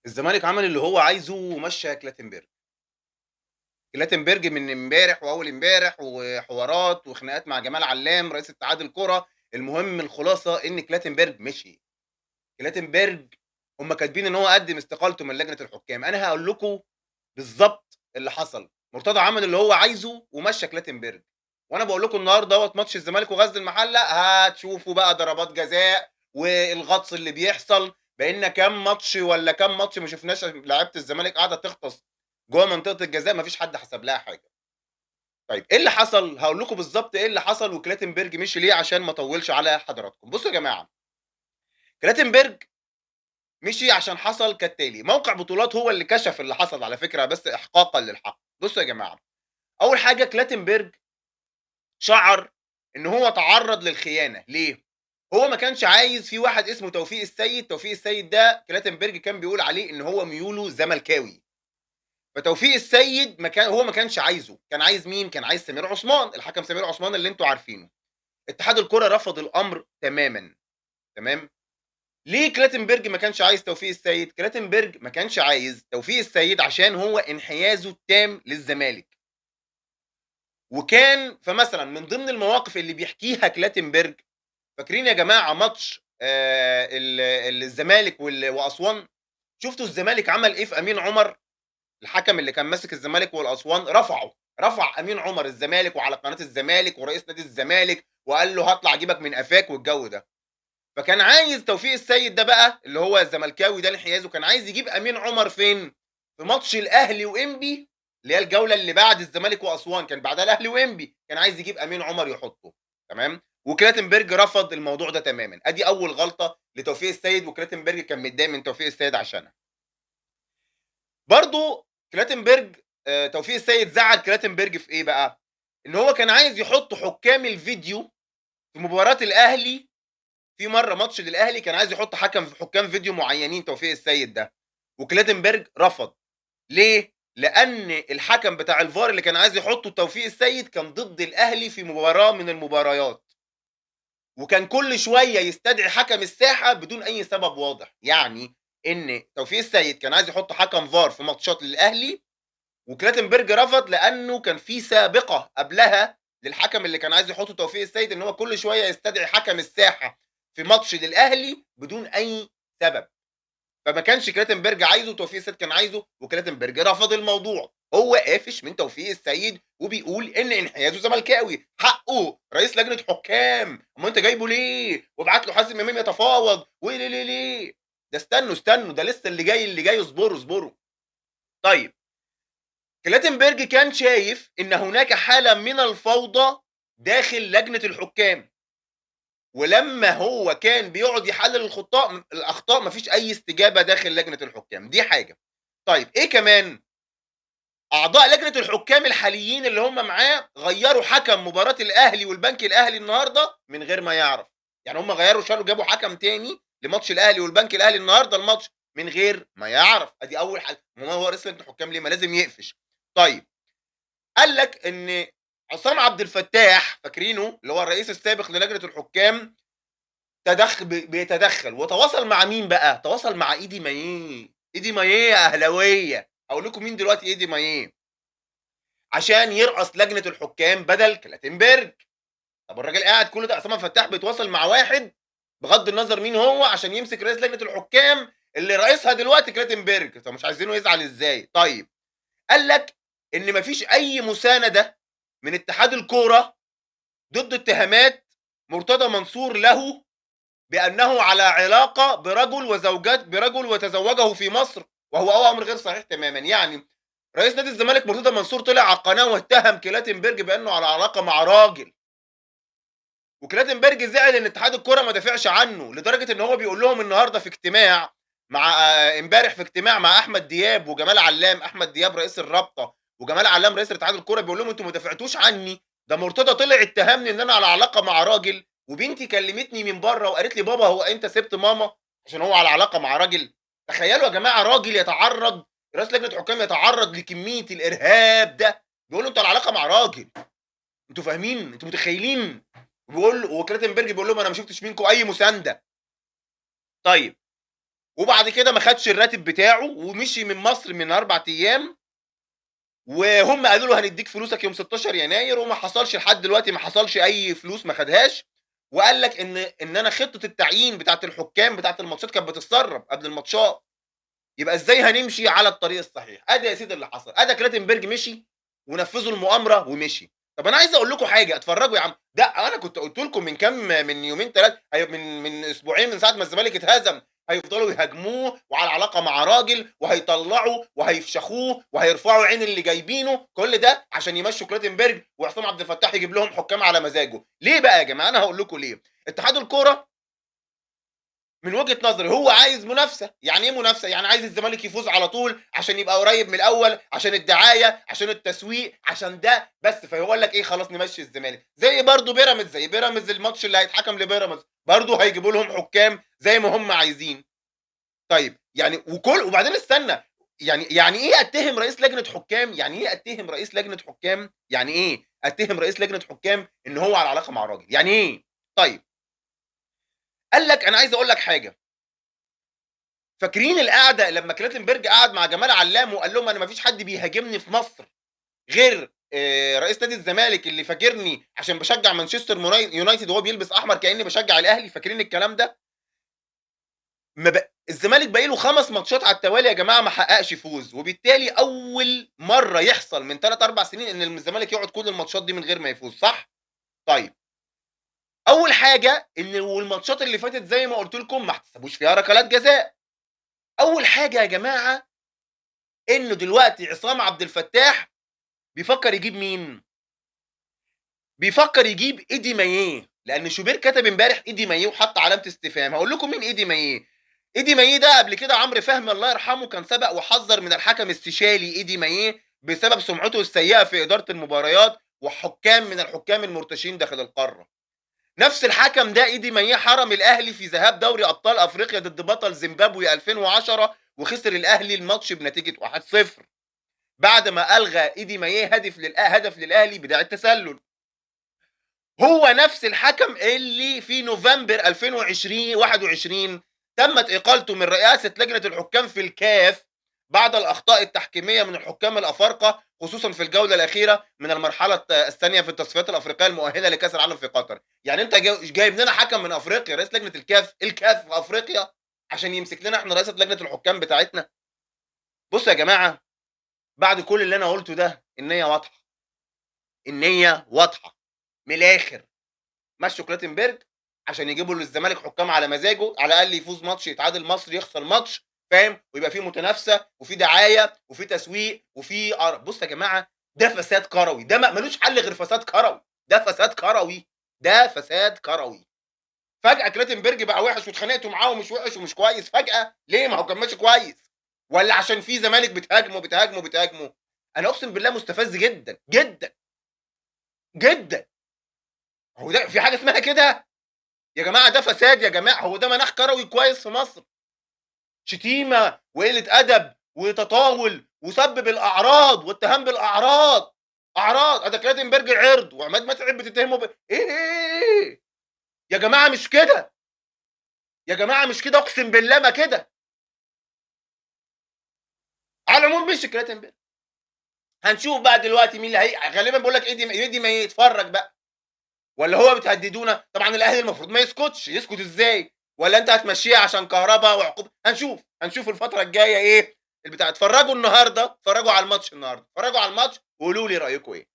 الزمالك عمل اللي هو عايزه ومشّى كلاتنبرج. كلاتنبرج من امبارح وأول امبارح وحوارات وخناقات مع جمال علام رئيس اتحاد الكرة، المهم الخلاصة إن كلاتنبرج مشي. كلاتنبرج هم كاتبين إن هو قدّم استقالته من لجنة الحكام، أنا هاقول لكم بالضبط اللي حصل، مرتضى عمل اللي هو عايزه ومشّى كلاتنبرج، وأنا باقول لكم النهارده أهوّة ماتش الزمالك وغزل المحلة هتشوفوا بقى ضربات جزاء والغطس اللي بيحصل، بقينا كام ماتش والّا كام ماتش ما شفناش لعيبة الزمالك قاعدة تغطس جوّه منطقة الجزاء ما فيش حد حسب لها حاجة. طيب إيه اللي حصل؟ هاقول لكم بالضبط إيه اللي حصل وكلاتنبرج مشي ليه عشان ما أطوّلش على حضراتكم. بُصّوا يا جماعة، كلاتنبرج مشي عشان حصل كالتالي، موقع بطولات هو اللي كشف اللي حصل على فكرة بس إحقاقًا للحق. بُصّوا يا جماعة، أول حاجة كلاتنبرج شعر إن هو اتعرّض للخيانة، ليه؟ هو ما كانش عايز في واحد اسمه توفيق السيد، توفيق السيد ده كلاتنبرج كان بيقول عليه إن هو ميوله زملكاوي، فتوفيق السيد هو ما كانش عايزه، كان عايز مين؟ كان عايز سمير عثمان، الحكم سمير عثمان اللي أنتم عارفينه. اتحاد الكرة رفض الأمر تمامًا، تمام؟ ليه كلاتنبرج ما كانش عايز توفيق السيد؟ كلاتنبرج ما كانش عايز توفيق السيد عشان هو انحيازه التام للزمالك. وكان فمثلًا من ضمن المواقف اللي بيحكيها كلاتنبرج، فاكرين يا جماعة ماتش الزمالك وأسوان؟ شُفتوا الزمالك عمل إيه في أمين عمر؟ الحكم اللي كان ماسك الزمالك والأسوان رفع أمين عمر الزمالك وعلى قناة الزمالك ورئيس نادي الزمالك وقال له هاطلع أجيبك من قفاك والجو ده. فكان عايز توفيق السيد ده بقى اللي هو الزملكاوي ده انحيازه كان عايز يجيب امين عمر فين؟ في ماتش الاهلي وانبي اللي هي الجوله اللي بعد الزمالك واسوان كان بعدها الاهلي وانبي كان عايز يجيب امين عمر يحطه تمام وكلاتنبرج رفض الموضوع ده تماما ادي اول غلطه لتوفيق السيد وكلاتنبرج كان متضايق من توفيق السيد عشانها برضو كلاتنبرج توفيق السيد زعل كلاتنبرج في ايه بقى ان هو كان عايز يحط حكام الفيديو في مباراه الاهلي في مره ماتش للاهلي كان عايز يحط حكام فيديو معينين توفيق السيد ده وكلاتنبرج رفض ليه؟ لان الحكم بتاع الفار اللي كان عايز يحطه توفيق السيد كان ضد الاهلي في مباراه من المباريات وكان كل شويه يستدعي حكم الساحه بدون اي سبب واضح يعني ان توفيق السيد كان عايز يحط حكم فار في ماتشات للاهلي وكلاتنبرج رفض لانه كان في سابقه قبلها للحكم اللي كان عايز يحطه توفيق السيد ان هو كل شويه يستدعي حكم الساحه في ماتش للاهلي بدون اي سبب فما كانش كلاتنبرج عايزه توفيق السيد كان عايزه وكلاتنبرج رفض الموضوع هو قافش من توفيق السيد وبيقول ان انحيازه زملكاوي حقه رئيس لجنه حكام اما انت جايبه ليه وابعت له حازم امام يتفاوض وليه ليه ده استنوا ده لسه اللي جاي اصبروا طيب كلاتنبرج كان شايف ان هناك حاله من الفوضى داخل لجنه الحكام ولما هو كان بيقعد يحلل الاخطاء مفيش اي استجابه داخل لجنه الحكام دي حاجه طيب ايه كمان اعضاء لجنه الحكام الحاليين اللي هم معاه غيروا حكم مباراه الاهلي والبنك الاهلي النهارده من غير ما يعرف يعني هم غيروا شالوا جابوا حكم تاني لماتش الاهلي والبنك الاهلي النهارده الماتش من غير ما يعرف ادي اول حاجه ما هو رئيس لجنه الحكام ليه ما لازم يقفش طيب قال لك ان عصام عبد الفتاح فاكرينه اللي هو الرئيس السابق للجنه الحكام بيتدخل وتواصل مع مين بقى؟ تواصل مع ايدي مايه ايدي مايه يا اهلاويه اقول لكم مين دلوقتي ايدي مايه عشان يرأس لجنه الحكام بدل كلاتنبرج طب الراجل قاعد كل ده عصام فتاح بيتواصل مع واحد بغض النظر مين هو عشان يمسك رئيس لجنه الحكام اللي رئيسها دلوقتي كلاتنبرج طب مش عايزينه يزعل ازاي طيب قال لك ان مفيش اي مسانده من اتحاد الكوره ضد اتهامات مرتضى منصور له بأنه على علاقة برجل وتزوجه في مصر وهو أمر غير صحيح تماما يعني رئيس نادي الزمالك مرتضى منصور طلع على القناة واتهم كلاتنبرج بأنه على علاقة مع راجل وكلاتنبرج زعل ان اتحاد الكرة ما دافعش عنه لدرجة ان هو بيقول لهم النهارده في اجتماع مع امبارح في اجتماع مع احمد دياب وجمال علام احمد دياب رئيس الرابطة وجمال علام رئيس اتحاد الكرة بيقول لهم انتوا ما دافعتوش عني ده مرتضى طلع اتهمني ان انا على علاقة مع راجل وبنتي كلمتني من بره وقالت لي بابا هو انت سبت ماما عشان هو على علاقة مع راجل تخيلوا يا جماعة راجل يتعرض رئيس لجنة حكام يتعرض لكمية الارهاب ده بيقولوا انتوا على علاقة مع راجل انتوا فاهمين انتوا متخيلين وكلاتنبرج بيقول لهم انا ما شفتش منكم اي مسانده طيب وبعد كده ما خدش الراتب بتاعه ومشي من مصر من 4 أيام، وهم قالوا له هندّيك فلوسك يوم 16 يناير وما حصلش لحد دلوقتي ما حصلش أي فلوس ما خدهاش، وقال لك إن أنا خطة التعيين بتاعة الحكام بتاعة الماتشات كانت بتتسرب قبل الماتشات، يبقى إزاي هنمشي على الطريق الصحيح؟ أدي يا سيدي اللي حصل، أدي كلاتنبرج مشي ونفذوا المؤامرة ومشي. طب أنا عايز أقول لكم حاجة، اتفرجوا يا عم، ده أنا كنت قُلت لكم من يومين 3 من أسبوعين من ساعة ما الزمالك اتهزم، هيفضلوا يهاجموه وعلى علاقة مع راجل وهيطلّعوا وهيفشخوه وهيرفعوا عين اللي جايبينه، كل ده عشان يمشّوا كلاتنبرج وعصام عبد الفتاح يجيب لهم حكام على مزاجه. ليه بقى يا جماعة؟ أنا هاقول لكم ليه. اتحاد الكورة من وجهة نظري هو عايز منافسة، يعني إيه منافسة؟ يعني عايز الزمالك يفوز على طول عشان يبقى قريب من الأول، عشان الدعاية، عشان التسويق، عشان ده بس، فيقول لك إيه خلاص نمشّي الزمالك، زي برضه بيراميدز، زي بيراميدز الماتش اللي هيتحكم لبيراميدز، برضه هيجيبوا لهم حكام زي ما هم عايزين. طيب يعني وبعدين استنى، يعني إيه أتهم رئيس لجنة حكام؟ يعني إيه أتهم رئيس لجنة حكام؟ يعني إيه أتهم رئيس لجنة حكام إن هو على علاقة مع راجل؟ يعني إيه؟ طيب قال لك أنا عايز أقول لك حاجة، فاكرين القعده لما كلاتنبرج قعد مع جمال علام وقال لهم انا ما فيش حد بيهاجمني في مصر غير رئيس نادي الزمالك اللي فاكرني عشان بشجع مانشستر يونايتد وهو بيلبس احمر كاني بشجع الاهلي، فاكرين الكلام ده؟ الزمالك باقي له 5 ماتشات على التوالي يا جماعه ما حققش فوز، وبالتالي اول مره يحصل من 3 4 سنين ان الزمالك يقعد كل الماتشات دي من غير ما يفوز، صح؟ طيب اول حاجه ان والماتشات اللي فاتت زي ما قلت لكم ما احتسبوش فيها ركلات جزاء. اول حاجه يا جماعه إنه دلوقتي عصام عبد الفتاح بيفكّر يجيب مين؟ بيفكّر يجيب إيدي ماييه، لأن شوبير كتب امبارح إيدي ماييه وحط علامة استفهام، هاقول لكم مين إيدي ماييه. إيدي ماييه ده قبل كده عمرو فهمي الله يرحمه كان سبق وحذّر من الحكم استشالي إيدي ماييه بسبب سمعته السيئة في إدارة المباريات وحكام من الحكام المرتشين داخل القارة. نفس الحكم ده إيدي ماييه حرم الأهلي في ذهاب دوري أبطال أفريقيا ضد بطل زيمبابوي 2010 وخسر الأهلي الماتش بنتيجة 1-0. بعد ما ألغى إيدي ماييه هدف للأهلي بداعي التسلل. هو نفس الحكم اللي في نوفمبر 2021 تمت إقالته من رئاسة لجنة الحكام في الكاف بعد الأخطاء التحكيمية من الحكام الأفارقة خصوصا في الجولة الأخيرة من المرحلة الثانية في التصفيات الأفريقية المؤهلة لكأس العالم في قطر. يعني أنت جايب لنا حكم من أفريقيا رئيس لجنة الكاف في أفريقيا عشان يمسك لنا إحنا رئاسة لجنة الحكام بتاعتنا. بصوا يا جماعة، بعد كل اللي أنا قُلته ده النيّة واضحة، النيّة واضحة، من الآخر، مشّوا كلاتنبرج عشان يجيبوا للزمالك حكام على مزاجه، على الأقل يفوز ماتش، يتعادل ماتش، يخسر ماتش، فاهم؟ ويبقى في متنافسة وفي دعاية وفي تسويق وفي بُصّوا يا جماعة ده فساد كروي، ده ما لوش حل غير فساد كروي، ده فساد كروي، ده فساد كروي. فجأة كلاتنبرج بقى وِحِش واتخانقتوا معاه ومش وِحِش ومش كويس فجأة، ليه؟ ما هو كان ماشي كويس، والّا عشان في زمالك بتهاجمه؟ أنا أقسم بالله مستفز جدًا، جدًا، جدًا. هو ده في حاجة اسمها كده؟ يا جماعة ده فساد يا جماعة، هو ده مناخ كروي كويس في مصر؟ شتيمة وقلة أدب وتطاول وسَب بالأعراض واتهام بالأعراض، أعراض، أدا كلاتنبرج عِرض وعماد متعب بتتهمه إيه؟ يا جماعة مش كده، يا جماعة مش كده أقسم بالله ما كده. على العموم مشي كلاتنبرج. هنشوف بقى دلوقتي مين اللي غالبًا بيقول لك إيدي ما يتفرّج بقى. والّا هو بتهددونا؟ طبعًا الأهلي المفروض ما يسكتش، يسكت إزاي؟ والّا أنت هتمشّيها عشان كهربا وعقوبة؟ هنشوف الفترة الجاية إيه البتاع. اتفرّجوا النهارده، اتفرّجوا على الماتش النهارده، اتفرّجوا على الماتش وقولوا لي رأيكم إيه.